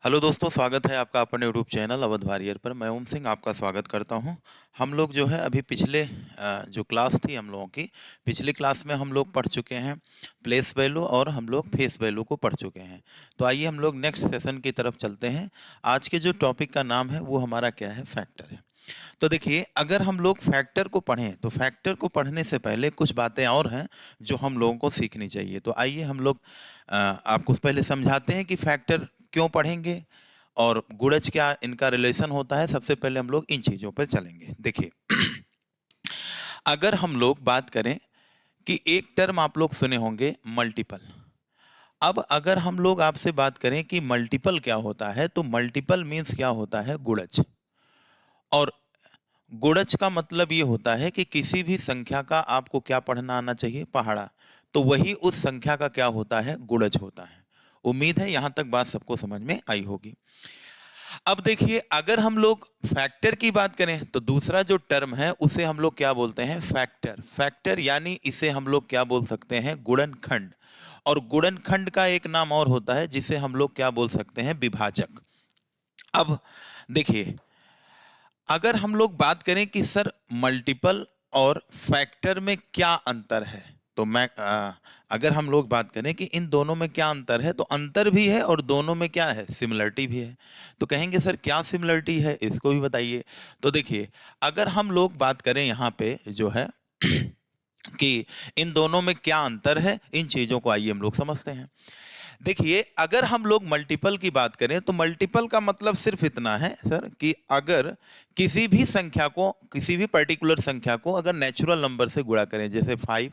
Hello दोस्तों, स्वागत है आपका अपने यूट्यूब चैनल अवध वारियर पर। मैं ओम सिंह आपका स्वागत करता हूं। हम लोग जो है अभी पिछले जो क्लास थी हम लोगों की, पिछली क्लास में हम लोग पढ़ चुके हैं प्लेस वैल्यू और हम लोग फेस वैल्यू को पढ़ चुके हैं। तो आइए हम लोग नेक्स्ट सेशन की तरफ चलते हैं। आज के जो टॉपिक का नाम है वो हमारा क्या है, फैक्टर है। तो देखिए, अगर हम लोग फैक्टर को पढ़ें तो फैक्टर को पढ़ने से पहले कुछ बातें और हैं जो हम लोगों को सीखनी चाहिए। तो आइए हम लोग आपको पहले समझाते हैं कि फैक्टर क्यों पढ़ेंगे और गुणज क्या इनका रिलेशन होता है। सबसे पहले हम लोग इन चीजों पर चलेंगे। देखिए, अगर हम लोग बात करें कि एक टर्म आप लोग सुने होंगे मल्टीपल। अब अगर हम लोग आपसे बात करें कि मल्टीपल क्या होता है, तो मल्टीपल मीन्स क्या होता है, गुणज। और गुणज का मतलब ये होता है कि किसी भी संख्या का आपको क्या पढ़ना आना चाहिए, पहाड़ा। तो वही उस संख्या का क्या होता है, गुणज होता है। उम्मीद है यहां तक बात सबको समझ में आई होगी। अब देखिए, अगर हम लोग फैक्टर की बात करें तो दूसरा जो टर्म है उसे हम लोग क्या बोलते हैं, फैक्टर। फैक्टर यानी इसे हम लोग क्या बोल सकते हैं, गुणनखंड। और गुणनखंड का एक नाम और होता है जिसे हम लोग क्या बोल सकते हैं, विभाजक। अब देखिए, अगर हम लोग बात करें कि सर मल्टीपल और फैक्टर में क्या अंतर है, तो अगर हम लोग बात करें कि इन दोनों में क्या अंतर है, तो अंतर भी है और दोनों में क्या है, सिमिलरिटी भी है। तो कहेंगे सर क्या सिमिलरिटी है, इसको भी बताइए। तो देखिए, अगर हम लोग बात करें यहाँ पे जो है कि इन दोनों में क्या अंतर है, इन चीजों को आइए हम लोग समझते हैं। देखिए, अगर हम लोग मल्टीपल की बात करें तो मल्टीपल का मतलब सिर्फ इतना है सर कि अगर किसी भी संख्या को, किसी भी पर्टिकुलर संख्या को अगर नेचुरल नंबर से गुणा करें, जैसे 5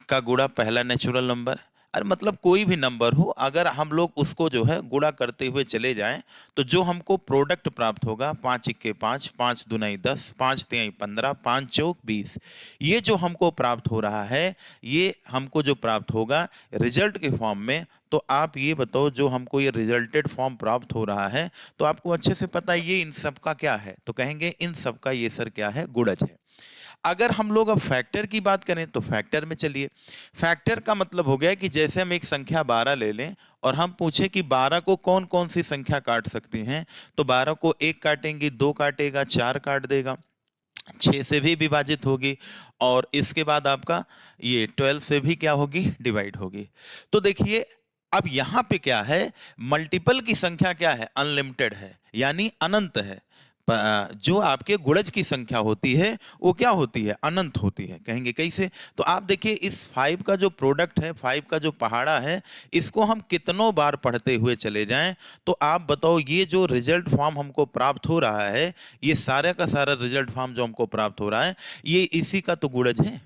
का गुणा पहला नेचुरल नंबर, अरे मतलब कोई भी नंबर हो, अगर हम लोग उसको जो है गुणा करते हुए चले जाएं तो जो हमको प्रोडक्ट प्राप्त होगा, 5 इक्के 5, 5 दुनाई 10, 5 तिहाई 15, 5 चौक 20, ये जो हमको प्राप्त हो रहा है, ये हमको जो प्राप्त होगा रिजल्ट के फॉर्म में। तो आप ये बताओ, जो हमको ये रिजल्टेड फॉर्म प्राप्त हो रहा है, तो आपको अच्छे से पता है ये इन सब का क्या है, तो कहेंगे इन सब का ये सर क्या है, गुणज है। अगर हम लोग अब फैक्टर की बात करें तो फैक्टर में चलिए, फैक्टर का मतलब हो गया कि जैसे हम एक संख्या 12 ले लें और हम पूछे कि 12 को कौन कौन सी संख्या काट सकती हैं, तो 12 को 1 काटेंगी, 2 काटेगा, 4 काट देगा, 6 से भी विभाजित होगी, और इसके बाद आपका ये 12 से भी क्या होगी, डिवाइड होगी। तो देखिए, अब यहां पे क्या है, मल्टीपल की संख्या क्या है, अनलिमिटेड है, यानी अनंत है। जो आपके गुणज की संख्या होती है वो क्या होती है, अनंत होती है। कहेंगे कैसे, तो आप देखिए इस 5 का जो प्रोडक्ट है, 5 का जो पहाड़ा है, इसको हम कितनों बार पढ़ते हुए चले जाएं, तो आप बताओ ये जो रिजल्ट फॉर्म हमको प्राप्त हो रहा है, ये सारा का सारा रिजल्ट फॉर्म जो हमको प्राप्त हो रहा है, ये इसी का तो गुणज है।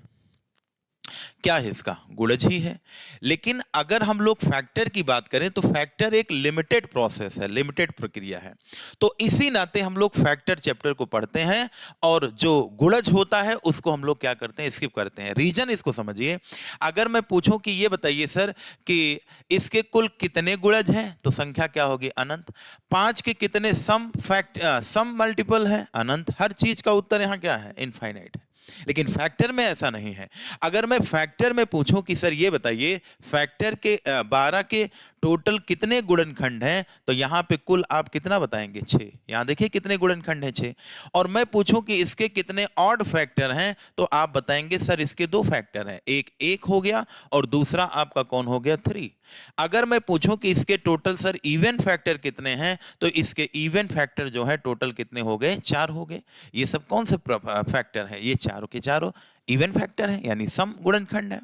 क्या है, इसका गुणज ही है। लेकिन अगर हम लोग फैक्टर की बात करें तो फैक्टर एक लिमिटेड प्रोसेस है, लिमिटेड प्रक्रिया है। तो इसी नाते हम लोग फैक्टर चैप्टर को पढ़ते हैं और जो गुणज होता है उसको हम लोग क्या करते हैं, स्किप करते हैं। रीजन इसको समझिए, अगर मैं पूछूं कि ये बताइए सर कि इसके कुल कितने गुणज हैं, तो संख्या क्या होगी, अनंत। 5 के कितने सम मल्टीपल है, अनंत। हर चीज का उत्तर यहां क्या है, इनफाइनाइट है। लेकिन फैक्टर में ऐसा नहीं है। अगर मैं फैक्टर में पूछूं कि सर ये बताइए फैक्टर के 12 के टोटल कितने गुणनखंड हैं, तो यहां पे कुल आप कितना बताएंगे, 6। यहां देखिए कितने गुणनखंड हैं, 6। और मैं पूछूं कि इसके कितने ऑड फैक्टर हैं, तो आप बताएंगे सर इसके 2 फैक्टर हैं, एक 1 हो गया और दूसरा आपका कौन हो गया, 3। अगर मैं पूछूं कि इसके टोटल सर इवन फैक्टर कितने हैं, तो इसके इवन फैक्टर जो है टोटल कितने हो गए, 4 हो गए। ये सब कौन से फैक्टर है, ये चारों के चारों इवन फैक्टर है, यानी सम गुणनखंड है।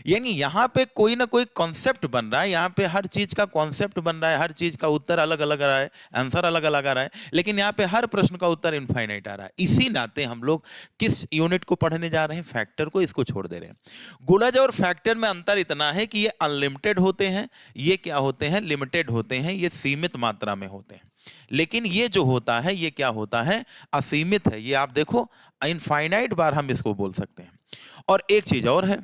यानी यहां पे कोई ना कोई कॉन्सेप्ट बन रहा है, यहां पे हर चीज का कॉन्सेप्ट बन रहा है, हर चीज का उत्तर अलग अलग आ रहा है, आंसर अलग अलग आ रहा है, लेकिन यहां पे हर प्रश्न का उत्तर इनफाइनाइट आ रहा है। इसी नाते हम लोग किस यूनिट को पढ़ने जा रहे हैं, फैक्टर को, इसको छोड़ दे रहे हैं। गुणज और फैक्टर में अंतर इतना है कि ये अनलिमिटेड होते हैं, ये क्या होते हैं, लिमिटेड होते हैं, ये सीमित मात्रा में होते हैं। लेकिन ये जो होता है ये क्या होता है, असीमित है। ये आप देखो इनफाइनाइट बार हम इसको बोल सकते हैं। और एक चीज और है,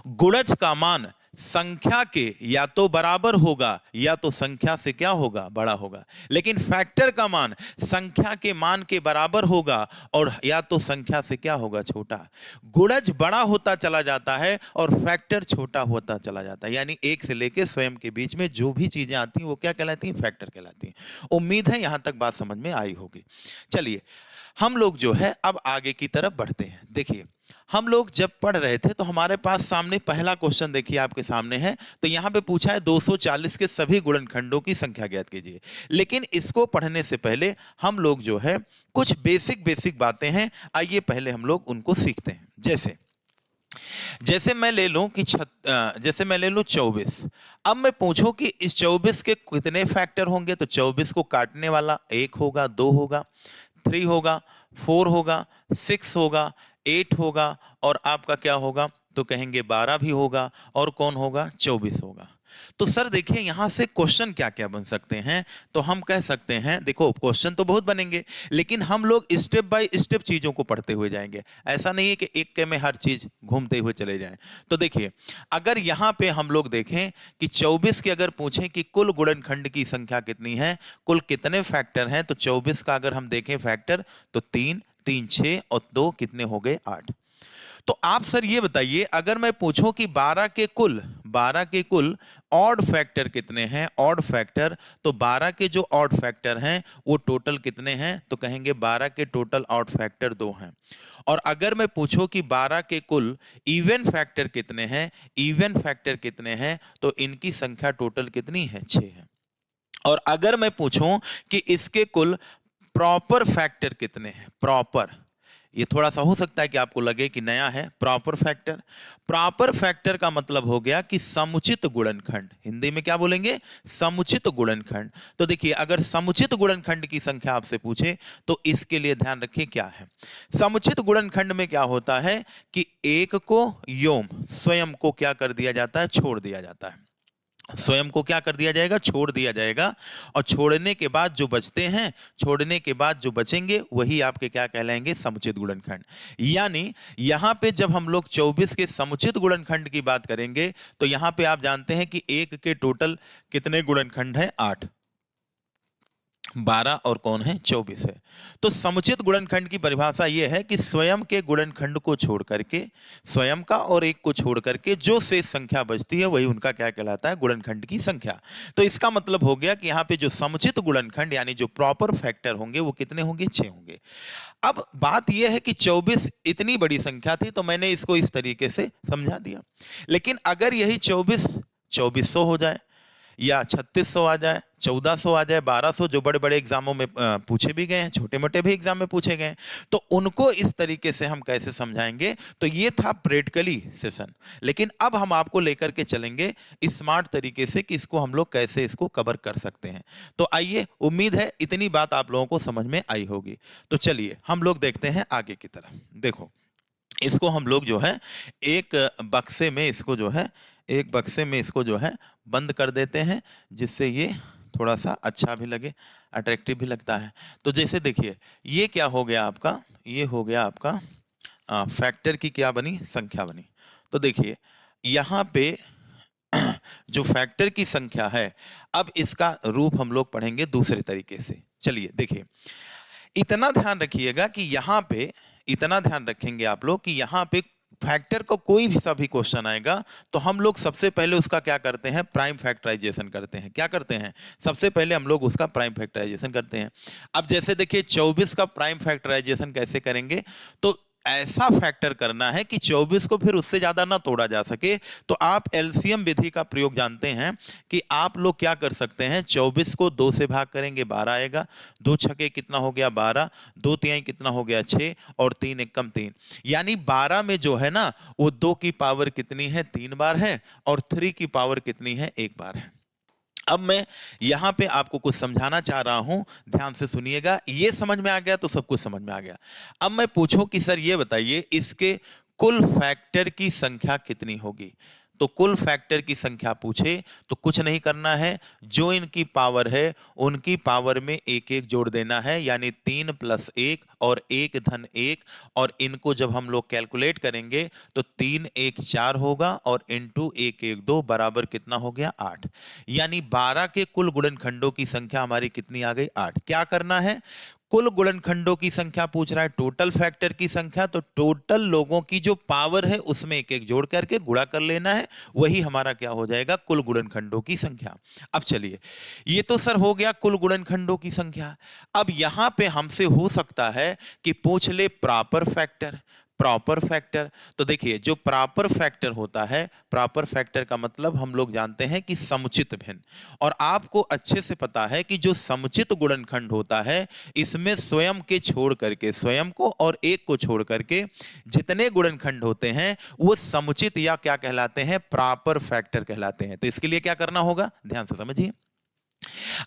गुणज का मान संख्या के या तो बराबर होगा या तो संख्या से क्या होगा, बड़ा होगा। लेकिन फैक्टर का मान संख्या के मान के बराबर होगा और या तो संख्या से क्या होगा, छोटा। गुणज बड़ा होता चला जाता है और फैक्टर छोटा होता चला जाता है। यानी एक से लेकर स्वयं के बीच में जो भी चीजें आती हैं वो क्या कहलाती हैं, फैक्टर कहलाती हैं। उम्मीद है यहां तक बात समझ में आई होगी। चलिए हम लोग जो है अब आगे की तरफ बढ़ते हैं। देखिए हम लोग जब पढ़ रहे थे तो हमारे पास सामने पहला क्वेश्चन देखिए आपके सामने है। तो यहां पे पूछा है 240 के सभी गुणनखंडों की संख्या ज्ञात कीजिए। लेकिन इसको पढ़ने से पहले हम लोग जो है कुछ बेसिक बातें हैं, आइए पहले हम लोग उनको सीखते हैं। जैसे मैं ले लूं कि जैसे मैं ले लूं 24। अब मैं पूछूं कि इस 24 के कितने फैक्टर होंगे, तो 24 को काटने वाला 1 होगा, 2 होगा, 3 होगा, 4 होगा, 6 होगा, 8 होगा और आपका क्या होगा, तो कहेंगे 12 भी होगा और कौन होगा, 24 होगा। तो सर देखिए यहां से क्वेश्चन क्या क्या बन सकते हैं। तो हम कह सकते हैं, देखो क्वेश्चन तो बहुत बनेंगे लेकिन हम लोग स्टेप बाय स्टेप चीजों को पढ़ते हुए जाएंगे। ऐसा नहीं है कि एक के में हर चीज घूमते हुए चले जाएं। तो देखिए अगर यहां पे हम लोग देखें कि 24 के अगर पूछें कि कुल गुणनखंड की संख्या कितनी है, कुल कितने फैक्टर हैं, तो 24 का अगर हम देखें फैक्टर तो 3, 3 6 और 2 कितने हो गए, 8। तो आप सर ये बताइए अगर मैं पूछूं कि 12 के कुल ऑड फैक्टर कितने हैं, ऑड फैक्टर, तो 12 के जो ऑड फैक्टर हैं वो टोटल कितने हैं, तो कहेंगे 12 के टोटल ऑड फैक्टर 2 हैं। और अगर मैं पूछूं कि 12 के कुल इवन फैक्टर कितने हैं, इवन फैक्टर कितने हैं, तो इनकी संख्या टोटल कितनी है, 6 है। और अगर मैं पूछूं कि इसके कुल प्रॉपर फैक्टर कितने हैं, प्रॉपर, ये थोड़ा सा हो सकता है कि आपको लगे कि नया है। प्रॉपर फैक्टर का मतलब हो गया कि समुचित गुणनखंड। हिंदी में क्या बोलेंगे, समुचित गुणनखंड। तो देखिए अगर समुचित गुणनखंड की संख्या आपसे पूछे तो इसके लिए ध्यान रखिए क्या है। समुचित गुणनखंड में क्या होता है कि एक को योम स्वयं को क्या कर दिया जाता है, छोड़ दिया जाता है। स्वयं को क्या कर दिया जाएगा, छोड़ दिया जाएगा। और छोड़ने के बाद जो बचते हैं, छोड़ने के बाद जो बचेंगे वही आपके क्या कहलाएंगे, समुचित गुणनखंड। यानी यहां पे जब हम लोग 24 के समुचित गुणनखंड की बात करेंगे तो यहां पे आप जानते हैं कि एक के टोटल कितने गुणनखंड है, 8, 12 और कौन है, 24 है। तो समुचित गुणनखंड की परिभाषा यह है कि स्वयं के गुणनखंड को छोड़ करके, स्वयं का और एक को छोड़ करके जो शेष संख्या बचती है वही उनका क्या कहलाता है, गुणनखंड की संख्या। तो इसका मतलब हो गया कि यहाँ पे जो समुचित गुणनखंड यानी जो प्रॉपर फैक्टर होंगे वो कितने होंगे, 6 होंगे। अब बात यह है कि 24 इतनी बड़ी संख्या थी तो मैंने इसको इस तरीके से समझा दिया। लेकिन अगर यही 24 2400 हो जाए या 3600 आ जाए, 1400 आ जाए, 1200, जो बड़े बड़े एग्जामों में पूछे भी गए हैं, छोटे मोटे भी एग्जाम में पूछे गए हैं, तो उनको इस तरीके से हम कैसे समझाएंगे। तो ये था प्रैक्टिकली सेशन। लेकिन अब हम आपको लेकर के चलेंगे स्मार्ट तरीके से कि इसको हम लोग कैसे इसको कवर कर सकते हैं। तो आइए, उम्मीद है इतनी बात आप लोगों को समझ में आई होगी। तो चलिए हम लोग देखते हैं आगे की तरफ। देखो इसको हम लोग जो है एक बक्से में इसको जो है बंद कर देते हैं, जिससे ये थोड़ा सा अच्छा भी लगे, अट्रैक्टिव भी लगता है। तो जैसे देखिए ये क्या हो गया आपका, ये हो गया आपका फैक्टर की क्या बनी, संख्या बनी। तो देखिए यहाँ पे जो फैक्टर की संख्या है, अब इसका रूप हम लोग पढ़ेंगे दूसरे तरीके से। चलिए देखिए, इतना ध्यान रखिएगा कि यहाँ पे, इतना ध्यान रखेंगे आप लोग कि यहाँ पे फैक्टर को कोई भी सभी क्वेश्चन आएगा तो हम लोग सबसे पहले उसका क्या करते हैं, प्राइम फैक्टराइजेशन करते हैं। क्या करते हैं, सबसे पहले हम लोग उसका प्राइम फैक्टराइजेशन करते हैं। अब जैसे देखिए 24 का प्राइम फैक्टराइजेशन कैसे करेंगे, तो ऐसा फैक्टर करना है कि 24 को फिर उससे ज्यादा ना तोड़ा जा सके। तो आप एलसीएम विधि का प्रयोग जानते हैं कि आप लोग क्या कर सकते हैं, 24 को 2 से भाग करेंगे 12 आएगा, 2 छके कितना हो गया 12, 2 तिहाई कितना हो गया 6 और 3 एकम 3। यानी 12 में जो है ना वो 2 की पावर कितनी है, 3 बार है, और 3 की पावर कितनी है, 1 बार है। अब मैं यहां पे आपको कुछ समझाना चाह रहा हूं, ध्यान से सुनिएगा। ये समझ में आ गया तो सब कुछ समझ में आ गया। अब मैं पूछूं कि सर ये बताइए इसके कुल फैक्टर की संख्या कितनी होगी। तो कुल फैक्टर की संख्या पूछे तो कुछ नहीं करना है, जो इनकी पावर है उनकी पावर में एक एक जोड़ देना है, यानी 3 + 1 और 1 धन 1, और इनको जब हम लोग कैलकुलेट करेंगे तो 3 1 4 होगा और इंटू 1 1 2 बराबर कितना हो गया 8। यानी 12 के कुल गुणनखंडों की संख्या हमारी कितनी आ गई 8। क्या करना है, कुल गुणनखंडों की संख्या पूछ रहा है, टोटल फैक्टर की संख्या, तो टोटल लोगों की जो पावर है उसमें एक एक जोड़ करके गुणा कर लेना है, वही हमारा क्या हो जाएगा कुल गुणनखंडों की संख्या। अब चलिए, ये तो सर हो गया कुल गुणनखंडों की संख्या। अब यहां पे हमसे हो सकता है कि पूछ ले प्रॉपर फैक्टर। प्रॉपर फैक्टर, तो देखिए जो प्रॉपर फैक्टर होता है, प्रॉपर फैक्टर का मतलब हम लोग जानते हैं कि समुचित भिन्न, और आपको अच्छे से पता है कि जो समुचित गुणनखंड होता है इसमें स्वयं के छोड़ करके, स्वयं को और एक को छोड़ करके जितने गुणनखंड होते हैं वो समुचित या क्या कहलाते हैं प्रॉपर फैक्टर कहलाते हैं। तो इसके लिए क्या करना होगा, ध्यान से समझिए।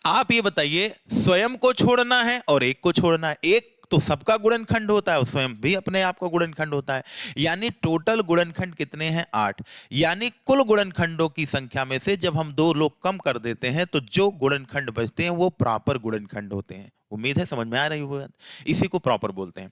आप ये बताइए, स्वयं को छोड़ना है और एक को छोड़ना है। एक तो सबका गुणनखंड होता है और स्वयं भी अपने आप का गुणनखंड होता है, यानी टोटल गुणनखंड कितने हैं 8। यानी कुल गुणनखंडों की संख्या में से जब हम 2 लोग कम कर देते हैं तो जो गुणनखंड बचते हैं वो प्रॉपर गुणनखंड होते हैं। उम्मीद है समझ में आ रही होगी, इसी को प्रॉपर बोलते हैं।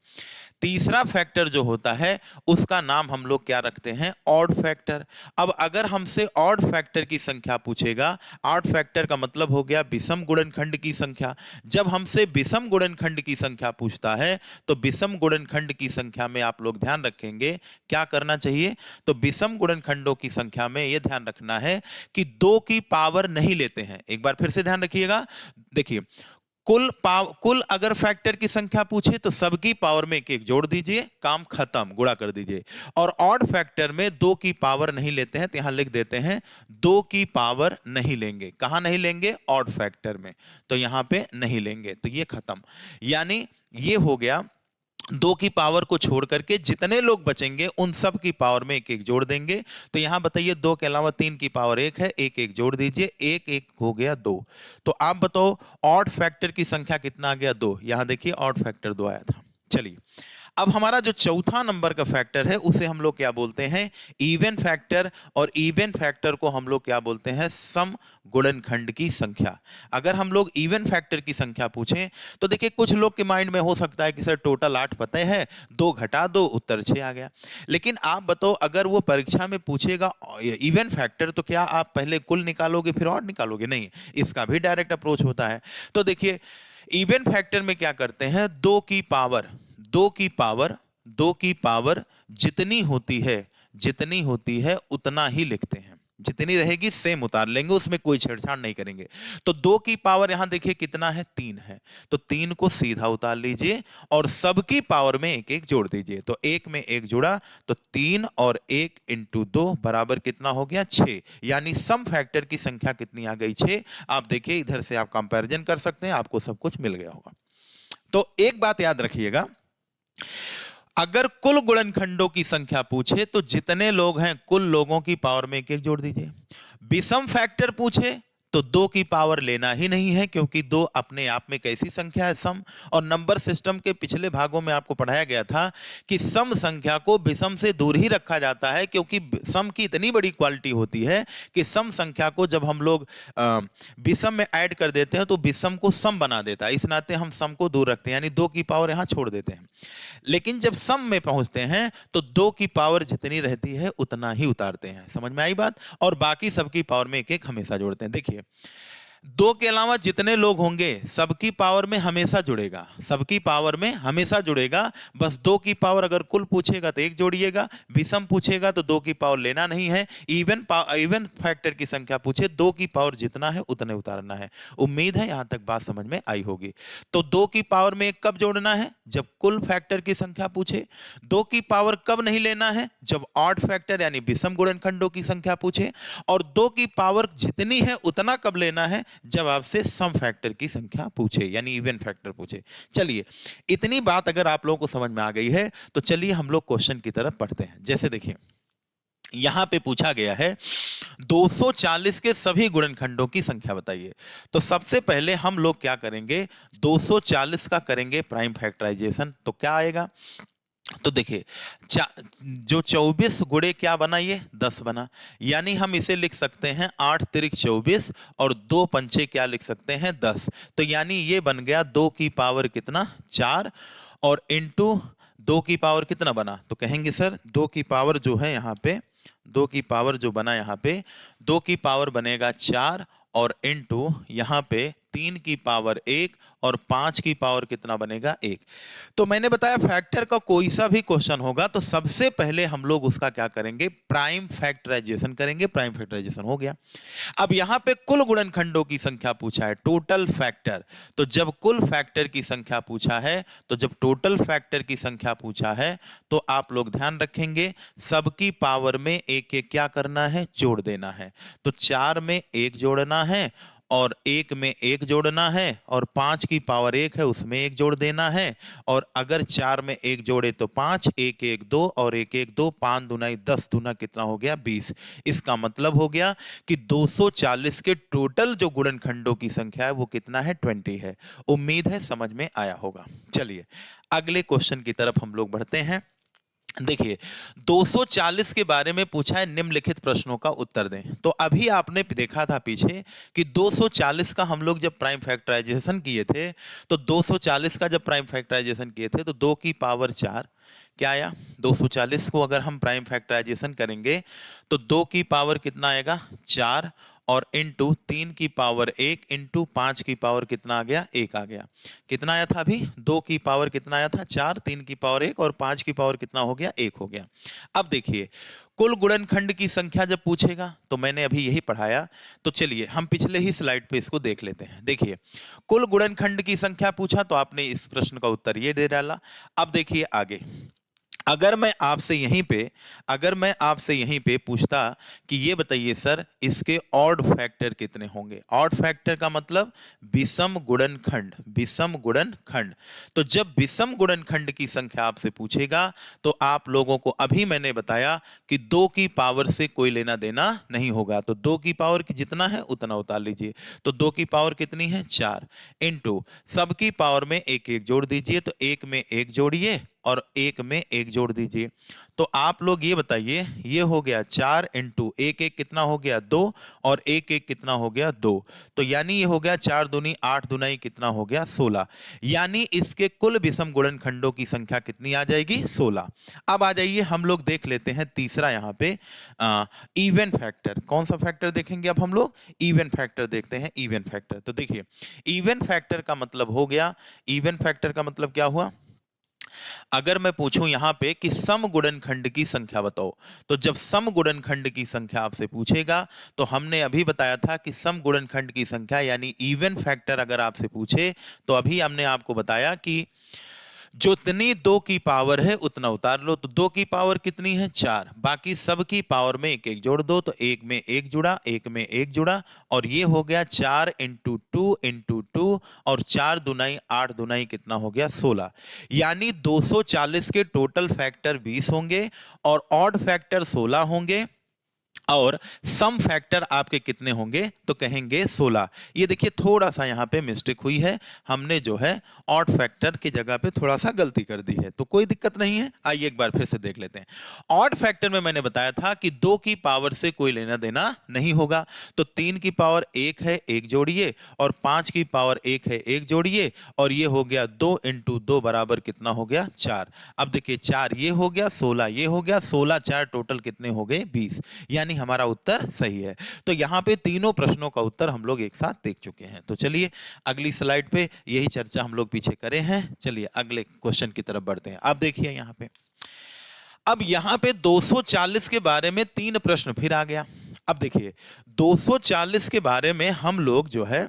तीसरा फैक्टर जो होता है उसका नाम हम लोग क्या रखते हैं, ऑड फैक्टर। अब अगर हमसे ऑड फैक्टर की संख्या पूछेगा, ऑड फैक्टर का मतलब हो गया विषम गुणनखंड की संख्या। जब हमसे विषम गुणनखंड की संख्या पूछता है तो विषम गुणनखंड की संख्या में आप लोग ध्यान रखेंगे क्या करना चाहिए, तो विषम गुणनखंडों की संख्या में यह ध्यान रखना है कि 2 की पावर नहीं लेते हैं। एक बार फिर से ध्यान रखिएगा, देखिए कुल अगर फैक्टर की संख्या पूछे तो सबकी पावर में एक एक जोड़ दीजिए, काम खत्म, गुणा कर दीजिए। और ऑड फैक्टर में 2 की पावर नहीं लेते हैं, तो यहां लिख देते हैं 2 की पावर नहीं लेंगे। कहां नहीं लेंगे, ऑड फैक्टर में, तो यहां पे नहीं लेंगे, तो ये खत्म। यानी ये हो गया 2 की पावर को छोड़ करके जितने लोग बचेंगे उन सब की पावर में एक एक जोड़ देंगे। तो यहां बताइए 2 के अलावा 3 की पावर 1 है, एक एक जोड़ दीजिए, 1 1 हो गया 2। तो आप बताओ ऑड फैक्टर की संख्या कितना आ गया 2। यहां देखिए ऑड फैक्टर 2 आया था। चलिए, अब हमारा जो चौथा नंबर का फैक्टर है उसे हम लोग क्या बोलते हैं, इवन फैक्टर। और इवन फैक्टर को हम लोग क्या बोलते हैं, सम गुणनखंड की संख्या। अगर हम लोग इवन फैक्टर की संख्या पूछें तो देखिए कुछ लोग के माइंड में हो सकता है कि सर टोटल 8 पता है, 2 घटा दो उत्तर 6 आ गया। लेकिन आप बताओ अगर वो परीक्षा में पूछेगा इवन फैक्टर तो क्या आप पहले कुल निकालोगे फिर ऑड निकालोगे, नहीं, इसका भी डायरेक्ट अप्रोच होता है। तो देखिए इवन फैक्टर में क्या करते हैं, 2 की पावर जितनी होती है उतना ही लिखते हैं, जितनी रहेगी सेम उतार लेंगे, उसमें कोई छेड़छाड़ नहीं करेंगे। तो 2 की पावर यहां देखिए कितना है, 3 है, तो 3 को सीधा उतार लीजिए और सबकी पावर में एक एक जोड़ दीजिए। तो 1 में 1 जुड़ा तो 3 और 1 इंटू 2 बराबर कितना हो गया 6। यानी सम फैक्टर की संख्या कितनी आ गई 6। आप देखिए इधर से आप कंपैरिजन कर सकते हैं, आपको सब कुछ मिल गया होगा। तो एक बात याद रखिएगा, अगर कुल गुणनखंडों की संख्या पूछे तो जितने लोग हैं कुल लोगों की पावर में एक एक जोड़ दीजिए। विषम फैक्टर पूछे तो 2 की पावर लेना ही नहीं है, क्योंकि 2 अपने आप में कैसी संख्या है, सम। और नंबर सिस्टम के पिछले भागों में आपको पढ़ाया गया था कि सम संख्या को विषम से दूर ही रखा जाता है, क्योंकि सम की इतनी बड़ी क्वालिटी होती है कि सम संख्या को जब हम लोग विषम में ऐड कर देते हैं तो विषम को सम बना देता है। इस नाते हम सम को दूर रखते हैं, यानी 2 की पावर यहां छोड़ देते हैं। लेकिन जब सम में पहुंचते हैं तो 2 की पावर जितनी रहती है उतना ही उतारते हैं। समझ में आई बात? और बाकी सबकी पावर में एक एक हमेशा जोड़ते हैं। देखिए 2 के अलावा जितने लोग होंगे सबकी पावर में हमेशा जुड़ेगा, सबकी पावर में हमेशा जुड़ेगा। बस 2 की पावर अगर कुल पूछेगा तो 1 जोड़िएगा, विषम पूछेगा तो 2 की पावर लेना नहीं है, इवन फैक्टर की संख्या पूछे 2 की पावर जितना है उतने उतारना है। उम्मीद है यहां तक बात समझ में आई होगी। तो 2 की पावर में 1 कब जोड़ना है, जब कुल फैक्टर की संख्या पूछे। 2 की पावर कब नहीं लेना है, जब ऑड फैक्टर यानी विषम गुणनखंडों की संख्या पूछे। और 2 की पावर जितनी है उतना कब लेना है, जब आपसे सम फैक्टर की संख्या पूछे यानी इवन फैक्टर पूछे। चलिए इतनी बात अगर आप लोगों को समझ में आ गई है तो चलिए हम लोग क्वेश्चन की तरफ पढ़ते हैं। जैसे देखिए यहां पे पूछा गया है 240 के सभी गुणनखंडों की संख्या बताइए। तो सबसे पहले हम लोग क्या करेंगे, 240 का करेंगे प्राइम फैक्टराइजेशन। तो क्या आएगा, तो देखिए जो 24 गुणे क्या बना, ये 10 बना, यानी हम इसे लिख सकते हैं 8 तिरिक 24 और 2 पंचे क्या लिख सकते हैं 10। तो यानी ये बन गया 2 की पावर कितना 4 और इंटू 2 की पावर कितना बना, तो कहेंगे सर 2 की पावर जो है यहाँ पे 2 की पावर जो बना यहाँ पे 2 की पावर बनेगा 4 और इंटू यहाँ पे 3 की पावर 1 और 5 की पावर कितना बनेगा 1। तो मैंने बताया फैक्टर का कोई सा भी क्वेश्चन होगा तो सबसे पहले हम लोग उसका क्या करेंगे, प्राइम फैक्टराइजेशन करेंगे। प्राइम फैक्टराइजेशन हो गया। अब यहां पे कुल गुणनखंडों की संख्या पूछा है, टोटल फैक्टर। तो जब कुल फैक्टर की संख्या पूछा है, तो जब टोटल फैक्टर की संख्या पूछा है तो आप लोग ध्यान रखेंगे सबकी पावर में एक एक क्या करना है, जोड़ देना है। तो 4 में 1 जोड़ना है और 1 में 1 जोड़ना है और 5 की पावर 1 है उसमें 1 जोड़ देना है। और अगर 4 में 1 जोड़े तो 5, 1 1 2 और 1 1 2, 5 दूना 10 दूना कितना हो गया 20। इसका मतलब हो गया कि 240 के टोटल जो गुणनखंडों की संख्या है वो कितना है 20 है। उम्मीद है समझ में आया होगा। चलिए अगले क्वेश्चन की तरफ हम लोग बढ़ते हैं। देखिए 240 के बारे में पूछा है, निम्नलिखित प्रश्नों का उत्तर दें। तो अभी आपने देखा था पीछे कि 240 का हम लोग जब प्राइम फैक्टराइजेशन किए थे, तो 240 का जब प्राइम फैक्टराइजेशन किए थे तो 2 की पावर 4 क्या आया, 240 को अगर हम प्राइम फैक्टराइजेशन करेंगे तो 2 की पावर कितना आएगा 4 और इंटू 3 की पावर 1 इंटू 5 की पावर कितना आ गया 1 आ गया। कितना आया था अभी, 2 की पावर कितना आया था 4, 3 की पावर 1 और 5 की पावर कितना हो गया 1 हो गया। अब देखिए कुल गुणनखंड की संख्या जब पूछेगा तो मैंने अभी यही पढ़ाया, तो चलिए हम पिछले ही स्लाइड पे इसको देख लेते हैं। देखिए कुल गुणनखंड की संख्या पूछा तो आपने इस प्रश्न का उत्तर ये दे डाला। अब देखिए आगे, अगर मैं आपसे यहीं पे पूछता कि ये बताइए सर इसके ऑड फैक्टर कितने होंगे। ऑड फैक्टर का मतलब विषम गुणनखंड, विषम गुणनखंड। तो जब विषम गुणनखंड की संख्या आपसे पूछेगा तो आप लोगों को अभी मैंने बताया कि 2 की पावर से कोई लेना देना नहीं होगा। तो 2 की पावर की जितना है उतना उतार लीजिए। तो 2 की पावर कितनी है 4 इंटू सबकी पावर में 1 1 जोड़ दीजिए। तो 1 में 1 जोड़िए और 1 में 1 जोड़ दीजिए। तो आप लोग ये बताइए, ये हो गया 4 इंटू 1 1 कितना हो गया 2 और 1 1 कितना हो गया 2। तो यानी ये हो गया 4 दूनी 8 दूनाई कितना हो गया 16। यानी इसके कुल विषम गुणनखंडों की संख्या कितनी आ जाएगी 16। अब आ जाइए हम लोग देख लेते हैं तीसरा यहाँ पे इवन फैक्टर। कौन सा फैक्टर देखेंगे अब हम लोग, इवन फैक्टर देखते हैं। इवन फैक्टर, तो देखिए इवन फैक्टर का मतलब हो गया, इवन फैक्टर का मतलब क्या हुआ, अगर मैं पूछूं यहां पे कि सम गुणनखंड की संख्या बताओ, तो जब सम गुणनखंड की संख्या आपसे पूछेगा तो हमने अभी बताया था कि सम गुणनखंड की संख्या यानी इवन फैक्टर अगर आपसे पूछे तो अभी हमने आपको बताया कि जितनी 2 की पावर है उतना उतार लो। तो 2 की पावर कितनी है 4, बाकी सब की पावर में 1 1 जोड़ दो। तो 1 में 1 जुड़ा, 1 में 1 जुड़ा और ये हो गया 4 इंटू 2 इंटू 2 और 4 दुनाई 8 दुनाई कितना हो गया 16। यानी 240 के टोटल फैक्टर 20 होंगे और ऑड फैक्टर 16 होंगे और सम फैक्टर आपके कितने होंगे, तो कहेंगे 16। ये देखिए थोड़ा सा यहाँ पे मिस्टेक हुई है, हमने जो है ऑड फैक्टर की जगह पे थोड़ा सा गलती कर दी है, तो कोई दिक्कत नहीं है। आइए एक बार फिर से देख लेते हैं। ऑड फैक्टर में मैंने बताया था कि 2 की पावर से कोई लेना देना नहीं होगा। तो 3 की पावर 1 है 1 जोड़िए और 5 की पावर 1 है 1 जोड़िए और ये हो गया 2 इंटू 2 बराबर कितना हो गया 4। अब देखिए 4 ये हो गया 16 ये हो गया 16, 4 टोटल कितने हो गए 20। यानी हमारा उत्तर सही है। तो यहां पे तीनों प्रश्नों का उत्तर हम लोग एक साथ देख चुके हैं। तो चलिए अगली स्लाइड पे यही चर्चा हम लोग पीछे करे हैं। चलिए अगले क्वेश्चन की तरफ बढ़ते हैं। आप देखिए यहां पे, अब यहां पे 240 के बारे में 3 प्रश्न फिर आ गया। अब देखिए 240 के बारे में हम लोग जो है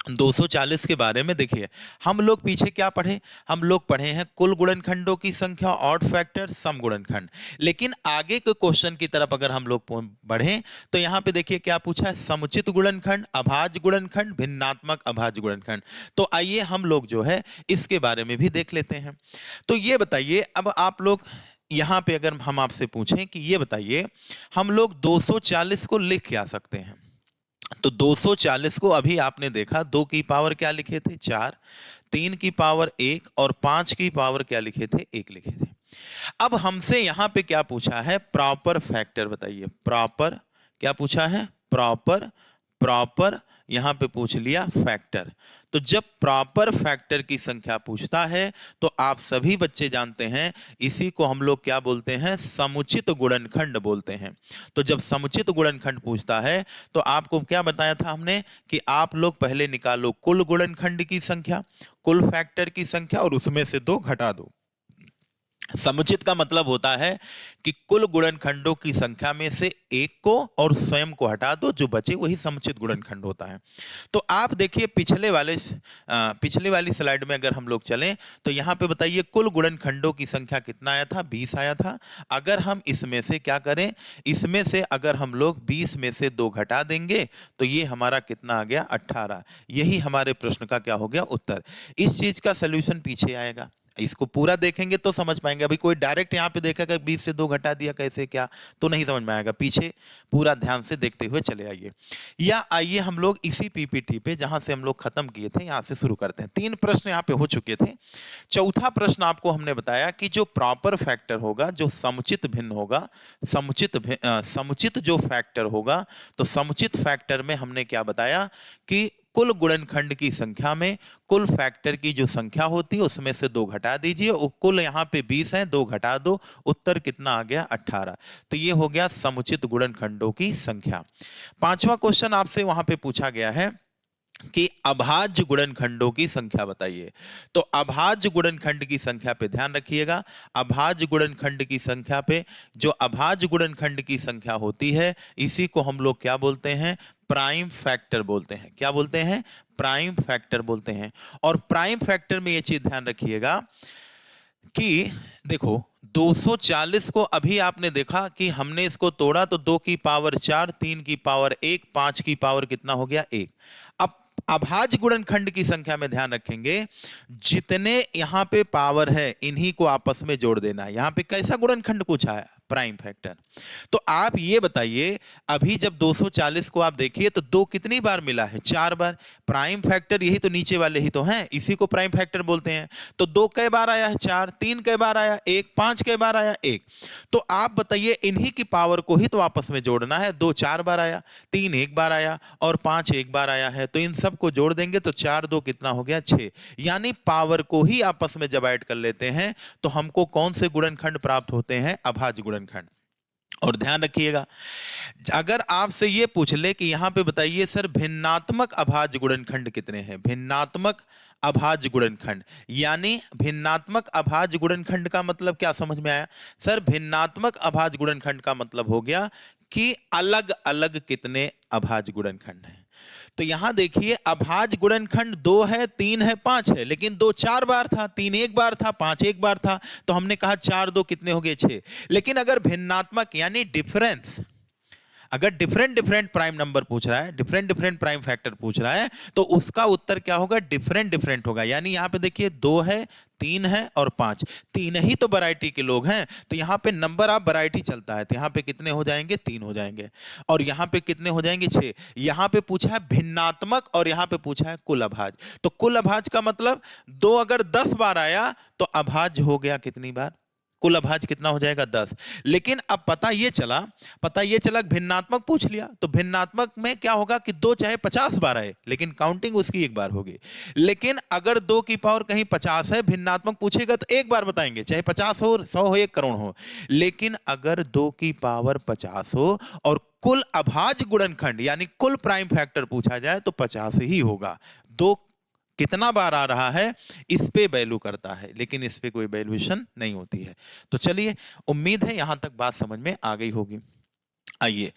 240 के बारे में देखिए हम लोग पीछे क्या पढ़े, हम लोग पढ़े हैं कुल गुणनखंडों की संख्या, ऑड फैक्टर, सम गुणनखंड। लेकिन आगे के क्वेश्चन की तरफ अगर हम लोग बढ़े तो यहां पे देखिए क्या पूछा है, समुचित गुणनखंड, अभाज्य गुणनखंड, भिन्नात्मक अभाज्य गुणनखंड। तो आइए हम लोग जो है इसके बारे में भी देख लेते हैं। तो ये बताइए, अब आप लोग यहां पे अगर हम आपसे पूछें कि ये बताइए हम लोग 240 को लिख क्या सकते हैं, तो 240 को अभी आपने देखा 2 की पावर क्या लिखे थे 4, 3 की पावर 1 और 5 की पावर क्या लिखे थे 1 लिखे थे। अब हमसे यहां पे क्या पूछा है, प्रॉपर फैक्टर बताइए। प्रॉपर क्या पूछा है, प्रॉपर, प्रॉपर यहां पे पूछ लिया फैक्टर। तो जब प्रॉपर फैक्टर की संख्या पूछता है तो आप सभी बच्चे जानते हैं इसी को हम लोग क्या बोलते हैं, समुचित गुणनखंड बोलते हैं। तो जब समुचित गुणनखंड पूछता है तो आपको क्या बताया था हमने कि आप लोग पहले निकालो कुल गुणनखंड की संख्या, कुल फैक्टर की संख्या, और उसमें से 2 घटा दो। समुचित का मतलब होता है कि कुल गुणनखंडों की संख्या में से एक को और स्वयं को हटा दो, जो बचे वही समुचित गुणनखंड होता है। तो आप देखिए पिछले वाली स्लाइड में अगर हम लोग चलें तो यहां पे बताइए कुल गुणनखंडों की संख्या कितना आया था, 20 आया था। अगर हम इसमें से क्या करें, इसमें से अगर हम लोग 20 में से 2 घटा देंगे तो ये हमारा कितना आ गया, 18। यही हमारे प्रश्न का क्या हो गया, उत्तर। इस चीज का सोल्यूशन पीछे आएगा, इसको पूरा देखेंगे तो समझ पाएंगे। अभी कोई डायरेक्ट यहाँ पे देखेगा 20 से 2 घटा दिया कैसे क्या, तो नहीं समझ में आएगा। पीछे पूरा ध्यान से देखते हुए चले आइए। या आइए हम लोग इसी पीपीटी पे जहां से हम लोग खत्म किए थे यहां से शुरू करते हैं। 3 प्रश्न यहाँ पे हो चुके थे। चौथा प्रश्न आपको हमने बताया कि जो प्रॉपर फैक्टर होगा, जो समुचित भिन्न होगा, समुचित जो फैक्टर होगा, तो समुचित फैक्टर में हमने क्या बताया कि कुल गुणनखंड की संख्या में कुल फैक्टर की जो संख्या होती है उसमें से 2 घटा दीजिए। कुल यहाँ पे 20 है, 2 घटा दो, उत्तर कितना आ गया, 18। तो ये हो गया समुचित गुणनखंडों की संख्या। 5वां क्वेश्चन आपसे वहां पे पूछा गया है कि अभाज्य गुणनखंडों की संख्या बताइए। तो अभाज्य गुणनखंड की संख्या पे ध्यान रखिएगा। अभाज्य गुणनखंड की संख्या पे, जो अभाज्य गुणनखंड की संख्या होती है इसी को हम लोग क्या बोलते हैं, प्राइम फैक्टर बोलते हैं। क्या बोलते हैं, प्राइम फैक्टर बोलते हैं। और प्राइम फैक्टर में यह चीज ध्यान रखिएगा कि देखो 240 को अभी आपने देखा कि हमने इसको तोड़ा तो 2 की पावर 4, 3 की पावर 1, 5 की पावर कितना हो गया, 1। अब अभाज्य गुणनखंड की संख्या में ध्यान रखेंगे, जितने यहां पे पावर है इन्हीं को आपस में जोड़ देना है। यहां पे कैसा गुणनखंड पूछा है, प्राइम फैक्टर। तो आप ये बताइए, अभी जब 240 को आप देखिए तो 2 कितनी बार मिला है, 4 बार। प्राइम फैक्टर यही तो नीचे वाले ही तो हैं, इसी को प्राइम फैक्टर बोलते हैं। तो 2 कई बार आया है, 4, 3 कई बार आया 1, 5 कई बार आया 1। तो आप बताइए इन्हीं की पावर को ही तो आपस में जोड़ना है। 2 4 बार आया, 3 1 बार आया और 5 1 बार आया है, तो इन सब को जोड़ देंगे तो 4 2 कितना हो गया, 6। यानी पावर को ही आपस में जब ऐड कर लेते हैं तो हमको कौन से गुणनखंड प्राप्त होते हैं, अभाज्य गुणनखंड। और ध्यान रखिएगा, अगर आपसे ये पूछ ले कि यहां पे बताइए सर भिन्नात्मक अभाज्य गुणनखंड कितने हैं, भिन्नात्मक अभाज्य गुणनखंड, यानी भिन्नात्मक अभाज्य गुणनखंड का मतलब क्या समझ में आया, सर भिन्नात्मक अभाज्य गुणनखंड का मतलब हो गया कि अलग अलग कितने अभाज्य गुणनखंड हैं। तो यहां देखिए अभाज्य गुणनखंड 2 है, 3 है, 5 है, लेकिन 2 4 बार था, 3 1 बार था, 5 1 बार था, तो हमने कहा 4 2 कितने हो गए, 6। लेकिन अगर भिन्नात्मक यानी डिफरेंस, अगर डिफरेंट डिफरेंट प्राइम नंबर पूछ रहा है, डिफरेंट डिफरेंट प्राइम फैक्टर पूछ रहा है, तो उसका उत्तर क्या होगा, डिफरेंट डिफरेंट होगा। यानी यहां पे देखिए 2 है, 3 है और 5, 3 ही तो वैरायटी के लोग हैं, तो यहां पे नंबर ऑफ वैरायटी चलता है, तो यहां पे कितने हो जाएंगे, 3 हो जाएंगे। और यहां पे कितने हो जाएंगे, 6। यहां पे पूछा है भिन्नात्मक और यहां पे पूछा है कुल अभाज्य। तो कुल अभाज्य का मतलब 2 अगर 10 बार आया तो अभाज्य हो गया कितनी बार, कुल अभाज्य कितना हो जाएगा, 10। लेकिन अब पता ये चला भिन्नात्मक पूछ लिया, तो भिन्नात्मक में क्या होगा कि 2 चाहे 50 बार आए लेकिन काउंटिंग उसकी 1 बार होगी। लेकिन अगर 2 की पावर कहीं 50 है, भिन्नात्मक पूछेगा तो 1 बार बताएंगे, चाहे 50 हो, 100 हो, 1 करोड़ हो। लेकिन अगर 2 की पावर 50 हो और कुल अभाज्य गुणनखंड यानी कुल प्राइम फैक्टर पूछा जाए तो 50 ही होगा। 2 कितना बार आ रहा है इस पे वैल्यू करता है, लेकिन इस पे कोई वैल्यूएशन नहीं होती है। तो चलिए, उम्मीद है यहां तक बात समझ में आ गई होगी। आइए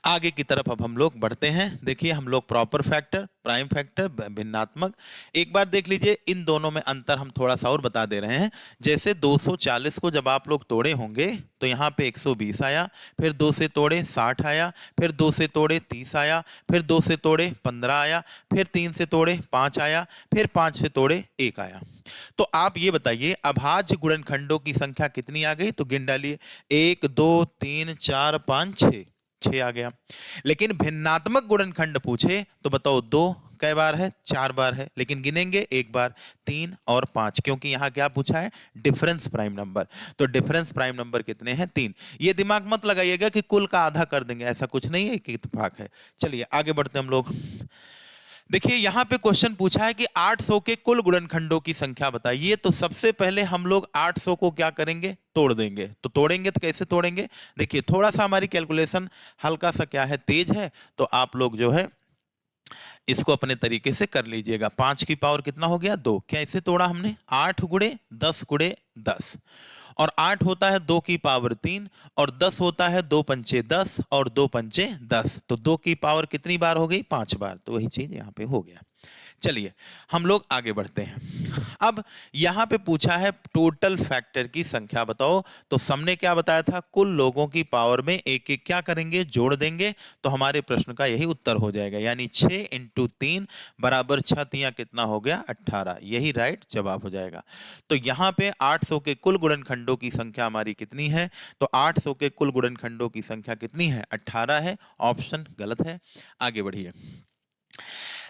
आगे की तरफ अब हम लोग बढ़ते हैं। देखिए हम लोग प्रॉपर फैक्टर, प्राइम फैक्टर, भिन्नात्मक, एक बार देख लीजिए इन दोनों में अंतर हम थोड़ा सा और बता दे रहे हैं। जैसे 240 को जब आप लोग तोड़े होंगे तो यहाँ पे 120 आया, फिर 2 से तोड़े 60 आया, फिर 2 से तोड़े 30 आया, फिर 2 से तोड़े 15 आया, फिर 3 से तोड़े 5 आया, फिर 5 से तोड़े 1 आया। तो आप ये बताइए अभाज्य गुणनखंडों की संख्या कितनी आ गई, तो गिन डालिए, 1 2 3 4 5 6 आ गया। लेकिन भिन्नात्मक गुणनखंड पूछे तो बताओ 2 कै बार है? 4 बार है, लेकिन गिनेंगे एक बार, 3 और 5, क्योंकि यहाँ क्या पूछा है? Difference prime number. तो डिफरेंस प्राइम नंबर कितने हैं? 3। ये दिमाग मत लगाइएगा कि कुल का आधा कर देंगे, ऐसा कुछ नहीं है कि इत्तेफाक है। चलिए आगे बढ़ते हम लोग। देखिए यहां पे क्वेश्चन पूछा है कि 800 के कुल गुणनखंडों की संख्या बताइए। तो सबसे पहले हम लोग 800 को क्या करेंगे? तोड़ देंगे। तो तोड़ेंगे तो कैसे तोड़ेंगे? देखिए थोड़ा सा हमारी कैलकुलेशन हल्का सा क्या है, तेज है, तो आप लोग जो है इसको अपने तरीके से कर लीजिएगा। 5 की पावर कितना हो गया? 2। क्या इसे तोड़ा हमने? 8 गुणे 10 गुणे 10, और 8 होता है 2 की पावर 3, और 10 होता है 2 पंचे 10 और 2 पंचे 10। तो 2 की पावर कितनी बार हो गई? 5 बार। तो वही चीज यहाँ पे हो गया। चलिए हम लोग आगे बढ़ते हैं। अब यहां पे पूछा है टोटल फैक्टर की संख्या बताओ। तो हमने क्या बताया था? कुल लोगों की पावर में एक एक क्या करेंगे? जोड़ देंगे। तो हमारे प्रश्न का यही उत्तर हो जाएगा, यानी 6 × 3 बराबर 6 तियां कितना हो गया? 18। यही राइट जवाब हो जाएगा। तो यहां पे 800 के कुल गुणनखंडों की संख्या हमारी कितनी है? तो 800 के कुल गुणनखंडों की संख्या कितनी है? 18 है। ऑप्शन गलत है। आगे बढ़िए।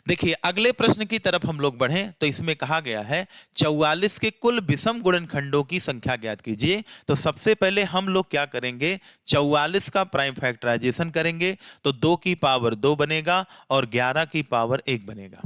देखिए अगले प्रश्न की तरफ हम लोग बढ़ें तो इसमें कहा गया है 44 के कुल विषम गुणनखंडों की संख्या ज्ञात कीजिए। तो सबसे पहले हम लोग क्या करेंगे? 44 का प्राइम फैक्टराइजेशन करेंगे। तो 2 की पावर 2 बनेगा और 11 की पावर 1 बनेगा।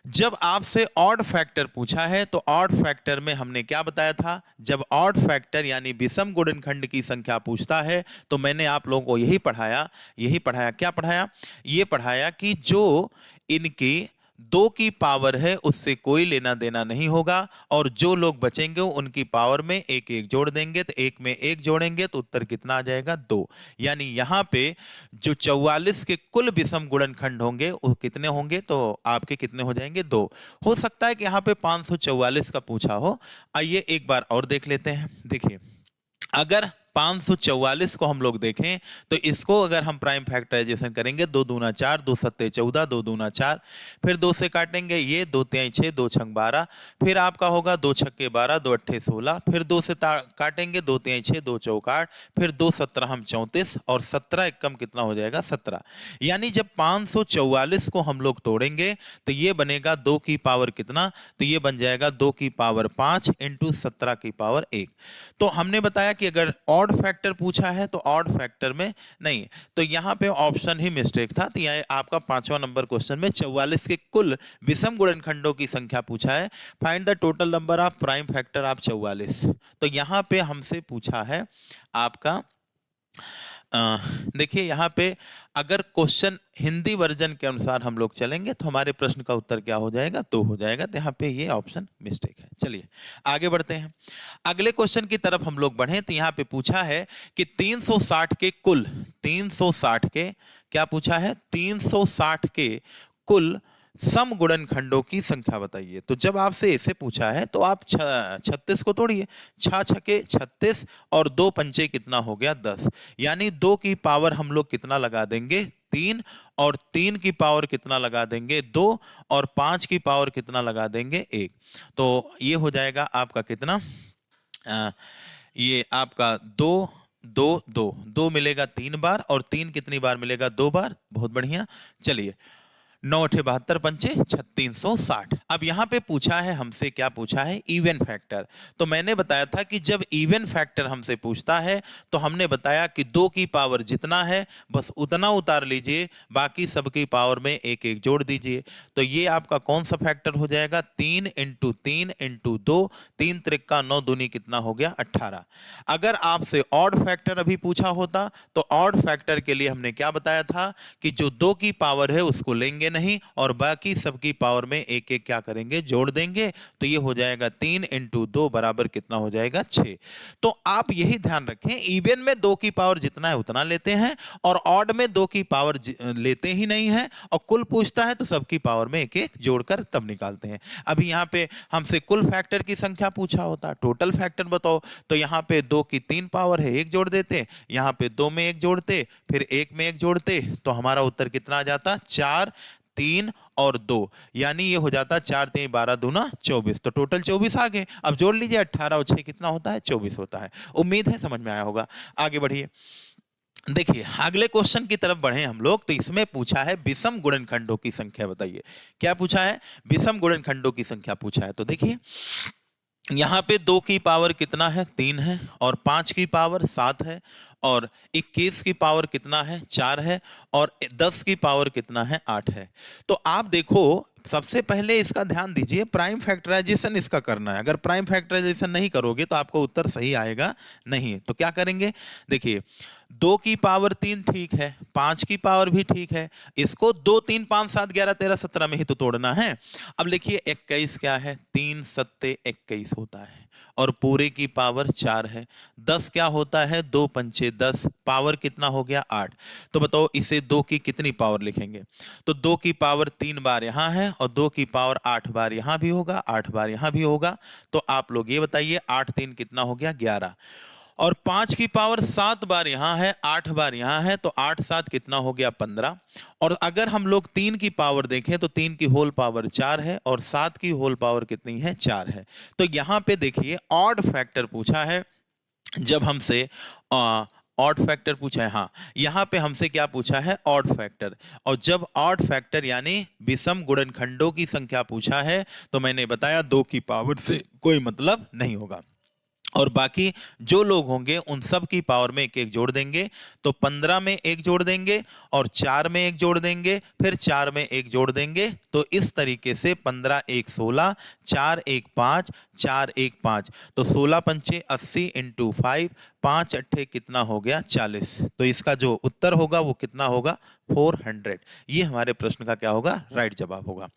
जब आपसे ऑड फैक्टर पूछा है तो ऑड फैक्टर में हमने क्या बताया था? जब ऑड फैक्टर यानी विषम गुणनखंड की संख्या पूछता है तो मैंने आप लोगों को यही पढ़ाया। क्या पढ़ाया? ये पढ़ाया कि जो इनकी 2 की पावर है उससे कोई लेना देना नहीं होगा, और जो लोग बचेंगे उनकी पावर में एक एक जोड़ देंगे। तो एक में एक जोड़ेंगे तो उत्तर कितना आ जाएगा? 2। यानी यहां पे जो 44 के कुल विषम गुणनखंड होंगे वो कितने होंगे? तो आपके कितने हो जाएंगे? 2। हो सकता है कि यहां पे 544 का पूछा हो। आइए एक बार और देख लेते हैं। देखिए अगर 544 को हम लोग देखें तो इसको अगर हम प्राइम फैक्टराइजेशन करेंगे, 2 दूना 4, 2 सत्ते 14, 2 दूना 4, फिर 2 से काटेंगे ये, 2 तिहाई 6, 2 छंग 12, फिर आपका होगा 2 छक्के 12, 2 अट्ठे 16, फिर 2 से काटेंगे 2 तिहाई 6, 2 चौक 8, फिर 2 17 हम 34, और 17 एकम कितना हो जाएगा? 17। यानी जब 544 को हम लोग तोड़ेंगे तो ये बनेगा 2 की पावर कितना? तो ये बन जाएगा 2 की पावर 5 इंटू 17 की पावर 1। तो हमने बताया कि अगर ऑड फैक्टर पूछा है तो ऑड फैक्टर में नहीं, तो यहां पे ऑप्शन ही मिस्टेक था। तो यह आपका 5वां नंबर क्वेश्चन में 44 के कुल विषम गुणनखंडों की संख्या पूछा है। Find the total number of prime factor of 44। तो यहां पे हमसे पूछा है आपका देखिए यहां पे अगर क्वेश्चन हिंदी वर्जन के अनुसार हम लोग चलेंगे तो हमारे प्रश्न का उत्तर क्या हो जाएगा? 2 हो जाएगा। तो यहां पे ये ऑप्शन मिस्टेक है। चलिए आगे बढ़ते हैं। अगले क्वेश्चन की तरफ हम लोग बढ़े तो यहां पे पूछा है कि 360 के कुल 360 के क्या पूछा है? 360 के कुल सम गुणनखंडों की संख्या बताइए। तो जब आपसे इसे पूछा है तो आप 36 को तोड़िए। 6 छके 36 और 2 पंचे कितना हो गया? 10। यानी 2 की पावर हम लोग कितना लगा देंगे? 3, और 3 की पावर कितना लगा देंगे? 2, और 5 की पावर कितना लगा देंगे? 1। तो ये हो जाएगा आपका कितना? ये आपका 2 2 2 2 मिलेगा 3 बार, और 3 कितनी बार मिलेगा? 2 बार। बहुत बढ़िया। चलिए 9 अठे 72 पंचे 360। अब यहां पे पूछा है हमसे, क्या पूछा है? Even factor. तो मैंने बताया था कि जब इवन फैक्टर हमसे पूछता है तो हमने बताया कि 2 की पावर जितना है बस उतना उतार लीजिए, बाकी सबकी पावर में एक एक जोड़ दीजिए। तो ये आपका कौन सा फैक्टर हो जाएगा? 3 × 3 × 2, 3 त्रिक्का 9 दूनी कितना हो गया? 18। अगर आपसे ऑड फैक्टर अभी पूछा होता तो ऑड फैक्टर के लिए हमने क्या बताया था कि जो 2 की पावर है उसको लेंगे नहीं, और बाकी सबकी पावर में एक एक क्या करेंगे? जोड़ देंगे। तो ये हो जाएगा 3 × 2 बराबर कितना हो जाएगा? 6। तो आप यही ध्यान रखें, इवन में 2 की पावर जितना है उतना लेते हैं, और ऑड में 2 की पावर लेते ही नहीं है, और कुल पूछता है तो सबकी पावर में एक एक जोड़कर तब निकालते हैं। अभी यहाँ पे हमसे कुल फैक्टर की संख्या पूछा होता, टोटल फैक्टर बताओ, तो यहाँ पे 2 की 3 पावर है, 1 जोड़ देते, यहाँ पे 2 में 1 जोड़ते, फिर 1 में 1 जोड़ते, तो हमारा उत्तर कितना आ जाता? 4, 3 और 2। यानी ये हो जाता 4 3 12 दूना 24। तो टोटल 24 आ गए। अब जोड़ लीजिए 18 और 6 कितना होता है? 24 होता है। उम्मीद है समझ में आया होगा। आगे बढ़िए। देखिए अगले क्वेश्चन की तरफ बढ़े हम लोग, तो इसमें पूछा है विषम गुणनखंडों की संख्या बताइए। क्या पूछा है? विषम गुणनखंडों की संख्या पूछा है। तो देखिए यहाँ पे 2 की पावर कितना है? 3 है, और 5 की पावर 7 है, और 21 की पावर कितना है? 4 है, और 10 की पावर कितना है? 8 है। तो आप देखो, सबसे पहले इसका ध्यान दीजिए, प्राइम फैक्टराइजेशन इसका करना है। अगर प्राइम फैक्टराइजेशन नहीं करोगे तो आपको उत्तर सही आएगा नहीं। तो क्या करेंगे? देखिए 2 की पावर 3 ठीक है, 5 की पावर भी ठीक है, इसको 2 3 5 7 11 13 17 में ही तो तोड़ना है। अब लिखिए 21 क्या है? 3 सत्ते 21 होता है, और पूरे की पावर 4 है। 10 क्या होता है? 2 पंचे 10, पावर कितना हो गया? 8। तो बताओ इसे 2 की कितनी पावर लिखेंगे? तो 2 की पावर 3 बार यहां है, और 2 की पावर 8 बार यहां भी होगा, 8 बार यहां भी होगा। तो आप लोग ये बताइए 8 3 कितना हो गया? 11। और 5 की पावर 7 बार यहां है, 8 बार यहां है, तो 8 7 कितना हो गया? 15। और अगर हम लोग 3 की पावर देखें तो 3 की होल पावर 4 है, और 7 की होल पावर कितनी है? 4 है। तो यहां पे देखिए ऑड फैक्टर पूछा है। जब हमसे ऑड फैक्टर पूछा है, हाँ यहां पे हमसे क्या पूछा है? Odd factor. और जब ऑड फैक्टर यानी विषम गुणनखंडों की संख्या पूछा है, तो मैंने बताया 2 की पावर से कोई मतलब नहीं होगा, और बाकी जो लोग होंगे उन सब की पावर में एक एक जोड़ देंगे। तो 15 में एक जोड़ देंगे, और 4 में एक जोड़ देंगे, फिर 4 में एक जोड़ देंगे। तो इस तरीके से 15 1 16, 4 1 5, 4 1 5, तो 16 पंचे 80 इंटू 5, 5 अट्ठे कितना हो गया? 40। तो इसका जो उत्तर होगा वो कितना होगा? 400। ये हमारे प्रश्न का क्या होगा? राइट जवाब होगा।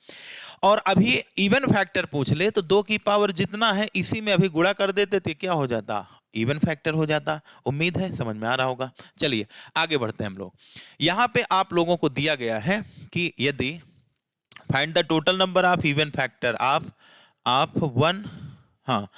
और अभी इवन फैक्टर पूछ ले तो 2 की पावर जितना है इसी में अभी गुणा कर देते थे, क्या हो जाता? इवन फैक्टर हो जाता। उम्मीद है समझ में आ रहा होगा। चलिए आगे बढ़ते हैं हम लोग। यहां पे आप लोगों को दिया गया है कि यदि find the total number of even factor of 1, हाँ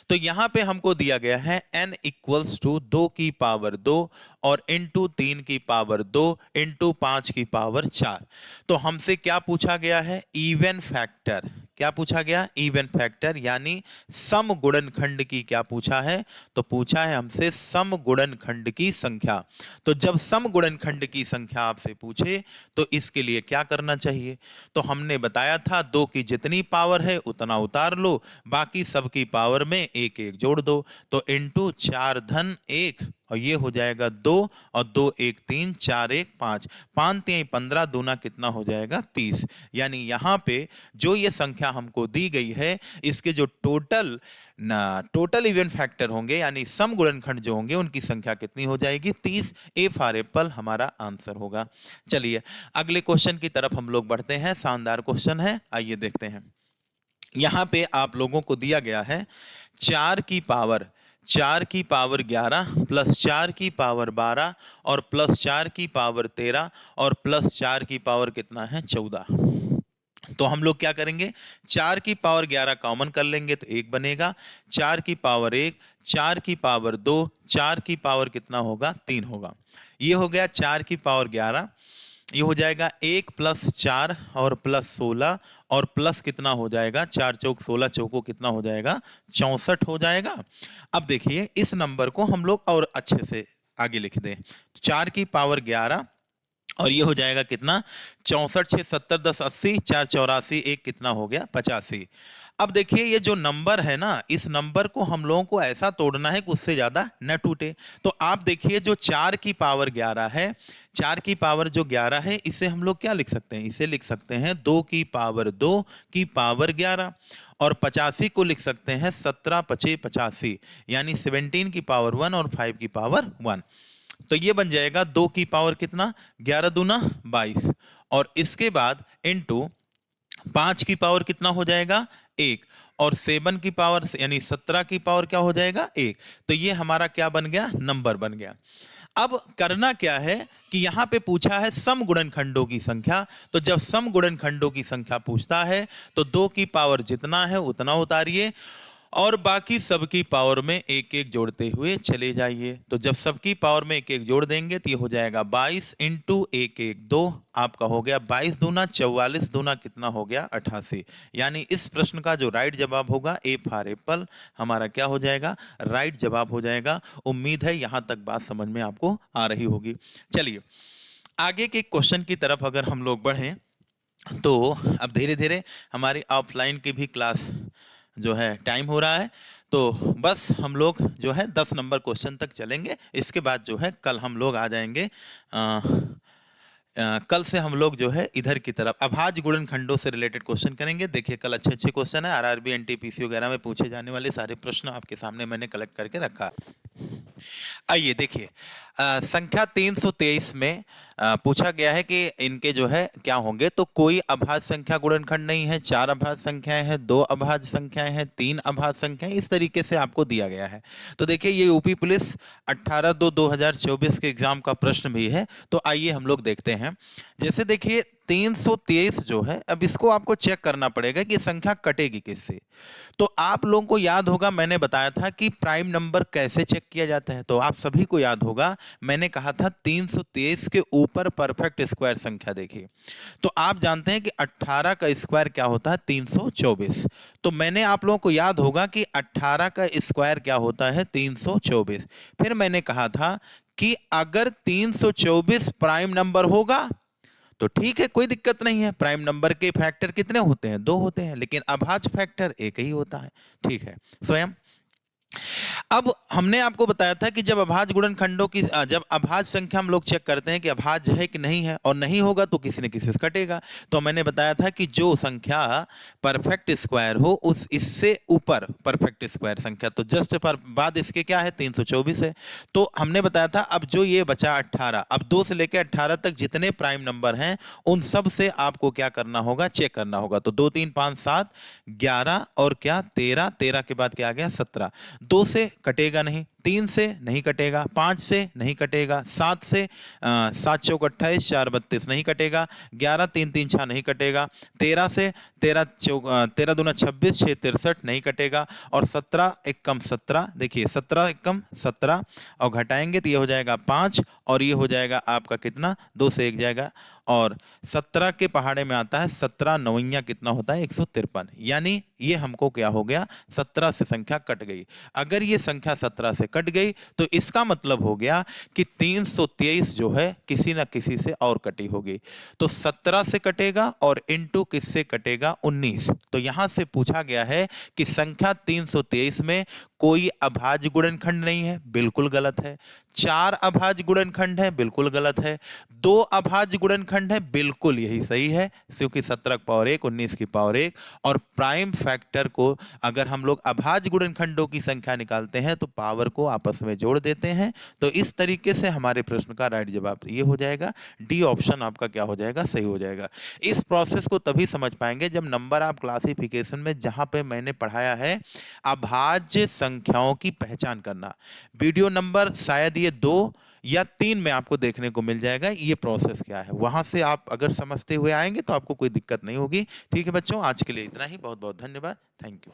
तो यहां पे हमको दिया गया है n इक्वल्स टू 2 की पावर 2 और इंटू 3 की पावर 2 इंटू 5 की पावर 4। तो हमसे क्या पूछा गया है? Even factor. क्या पूछा गया? इवन फैक्टर, यानी सम गुणनखंड की क्या पूछा है? तो पूछा है हमसे सम गुणनखंड की संख्या। तो जब सम गुणनखंड की संख्या आपसे पूछे तो इसके लिए क्या करना चाहिए? तो हमने बताया था 2 की जितनी पावर है उतना उतार लो, बाकी सबकी पावर में एक एक जोड़ दो। तो इंटू 4 धन 1, और ये हो जाएगा 2, और 2 1 3, 4 1 5, 5 3 15, दूना कितना हो जाएगा? 30। यानी यहाँ पे जो ये संख्या हमको दी गई है, इसके जो टोटल इवन फैक्टर होंगे यानी सम गुणनखंड जो होंगे उनकी संख्या कितनी हो जाएगी? 30। ए फॉर एप्पल हमारा आंसर होगा। चलिए अगले क्वेश्चन की तरफ हम लोग बढ़ते हैं। शानदार क्वेश्चन है, आइए देखते हैं। यहां पे आप लोगों को दिया गया है 4 की पावर 11 प्लस 4 की पावर 12 और प्लस 4 की पावर 13 और प्लस 4 की पावर कितना है? 14। तो हम लोग क्या करेंगे? 4 की पावर 11 कॉमन कर लेंगे तो 1 बनेगा, 4 की पावर 1, 4 की पावर 2, 4 की पावर कितना होगा? 3 होगा। ये हो गया 4 की पावर 11। ये हो जाएगा 1 प्लस 4 और प्लस 16, और प्लस कितना हो जाएगा? 4 चौक 16, चौको कितना हो जाएगा? 64 हो जाएगा। अब देखिए इस नंबर को हम लोग और अच्छे से आगे लिख दें। 4 की पावर 11, और ये हो जाएगा कितना? 64 6 70 10 80, 4 84, 1 कितना हो गया? 85। अब देखिए ये जो नंबर है ना, इस नंबर को हम लोगों को ऐसा तोड़ना है कि उससे ज्यादा न टूटे। तो आप देखिए जो 4 की पावर 11 है, 4 की पावर जो 11 है, इसे हम लोग क्या लिख सकते हैं? इसे लिख सकते हैं 2 की पावर 2 की पावर 11, और 85 को लिख सकते हैं 17 5 85, यानी 17 की पावर 1 और 5 की पावर 1। तो ये बन जाएगा 2 की पावर कितना? 11 दूना 22, और इसके बाद इनटू 5 की पावर कितना हो जाएगा? 1, और 7 की पावर यानी 17 की पावर क्या हो जाएगा? 1। तो ये हमारा क्या बन गया? नंबर बन गया। अब करना क्या है कि यहां पे पूछा है सम गुणनखंडों की संख्या। तो जब सम गुणनखंडों की संख्या पूछता है तो 2 की पावर जितना है उतना उतारिए, और बाकी सबकी पावर में एक एक जोड़ते हुए चले जाइए। तो जब सबकी पावर में एक एक जोड़ देंगे तो ये हो जाएगा 22 इंटू एक एक 2, आपका हो गया 22 दूना 44 दूना कितना हो गया 88। यानी इस प्रश्न का जो राइट जवाब होगा ए फॉर एप्पल हमारा क्या हो जाएगा, राइट जवाब हो जाएगा। उम्मीद है यहां तक बात समझ में आपको आ रही होगी। चलिए आगे के क्वेश्चन की तरफ अगर हम लोग बढ़ें तो अब धीरे धीरे हमारी ऑफलाइन की भी क्लास जो है टाइम हो रहा है, तो बस हम लोग जो है 10 नंबर क्वेश्चन तक चलेंगे। इसके बाद जो है कल हम लोग आ जाएंगे कल से हम लोग जो है इधर की तरफ अभाज्य गुणनखंडों से रिलेटेड क्वेश्चन करेंगे। देखिए कल अच्छे अच्छे क्वेश्चन है, आरआरबी एनटीपीसी वगैरह में पूछे जाने वाले सारे प्रश्न आपके सामने मैंने कलेक्ट करके रखा। आइए देखिए संख्या 323 में पूछा गया है कि इनके जो है क्या होंगे, तो कोई अभाज्य संख्या गुणनखंड नहीं है, 4 अभाज्य संख्याएं हैं, 2 अभाज्य संख्याएं हैं, 3 अभाज्य संख्याएं, इस तरीके से आपको दिया गया है। तो देखिए ये यूपी पुलिस 18/2/2024 के एग्जाम का प्रश्न भी है। तो आइए हम लोग देखते हैं। जैसे देखिए 323 जो है, अब इसको आपको चेक करना पड़ेगा कि संख्या कटेगी किससे। तो आप लोगों को याद होगा मैंने बताया था कि प्राइम नंबर कैसे चेक किया जाता है, तो आप सभी को याद होगा मैंने कहा था 323 के ऊपर परफेक्ट स्क्वायर संख्या देखिए। तो आप जानते हैं कि 18 का स्क्वायर क्या होता है 324। तो मैंने आप लोगों को याद होगा कि 18 का स्क्वायर क्या होता है 324। फिर मैंने कहा था कि अगर 324 प्राइम नंबर होगा तो ठीक है, कोई दिक्कत नहीं है। प्राइम नंबर के फैक्टर कितने होते हैं, 2 होते हैं, लेकिन अभाज्य फैक्टर एक ही होता है। ठीक है स्वयं। अब हमने आपको बताया था कि जब अभाज्य गुणनखंडों की जब अभाज्य संख्या हम लोग चेक करते हैं कि अभाज्य है कि नहीं है, और नहीं होगा तो किसी न किसी से कटेगा। तो मैंने बताया था कि जो संख्या परफेक्ट स्क्वायर हो उस इससे ऊपर परफेक्ट स्क्वायर संख्या, तो जस्ट पर बाद इसके क्या है 324 है। तो हमने बताया था अब जो ये बचा 18, अब 2 से लेकर 18 तक जितने प्राइम नंबर हैं उन सब से आपको क्या करना होगा, चेक करना होगा। तो 2 3 5 7 11 और क्या 13, 13 के बाद क्या आ गया 17। 2 से कटेगा नहीं, 3 से नहीं कटेगा, 5 से नहीं कटेगा, 7 से 7 चौक 28 4 32 नहीं कटेगा, 11 3 3 6 नहीं कटेगा, 13 से 13 दूना 26 6 63 नहीं कटेगा, और 17 एक कम 17, देखिए 17 एक कम 17 और घटाएंगे तो ये हो जाएगा 5 और ये हो जाएगा आपका कितना 2 से 1 जाएगा, और 17 के पहाड़े में आता है 17 नवैया कितना होता है 153। यानी ये हमको क्या हो गया 17 से संख्या कट गई। अगर ये संख्या 17 से कट गई तो इसका मतलब हो गया कि 323 जो है किसी ना किसी से और कटी होगी। तो 17 से कटेगा और इनटू किससे कटेगा 19। तो यहां से पूछा गया है कि संख्या 323 में कोई अभाज्य गुणनखंड नहीं है, बिल्कुल गलत है। 4 अभाज्य गुणनखंड है, बिल्कुल गलत है। 2 अभाज्य गुणनखंड है, बिल्कुल यही सही है, क्योंकि 17 की पावर 1 19 की पावर 1। और प्राइम फैक्टर को अगर हम लोग अभाज्य गुणनखंडों की संख्या निकालते हैं तो पावर को आपस में जोड़ देते हैं। तो इस तरीके से हमारे प्रश्न का राइट जवाब ये हो जाएगा, डी ऑप्शन आपका क्या हो जाएगा, सही हो जाएगा। इस प्रोसेस को तभी समझ पाएंगे जब नंबर ऑफ क्लासिफिकेशन में जहां पे मैंने पढ़ाया है अभाज्य संख्याओं की पहचान करना, वीडियो नंबर शायद ये 2 या 3 में आपको देखने को मिल जाएगा ये प्रोसेस क्या है। वहां से आप अगर समझते हुए आएंगे तो आपको कोई दिक्कत नहीं होगी। ठीक है बच्चों, आज के लिए इतना ही। बहुत बहुत धन्यवाद। Thank you.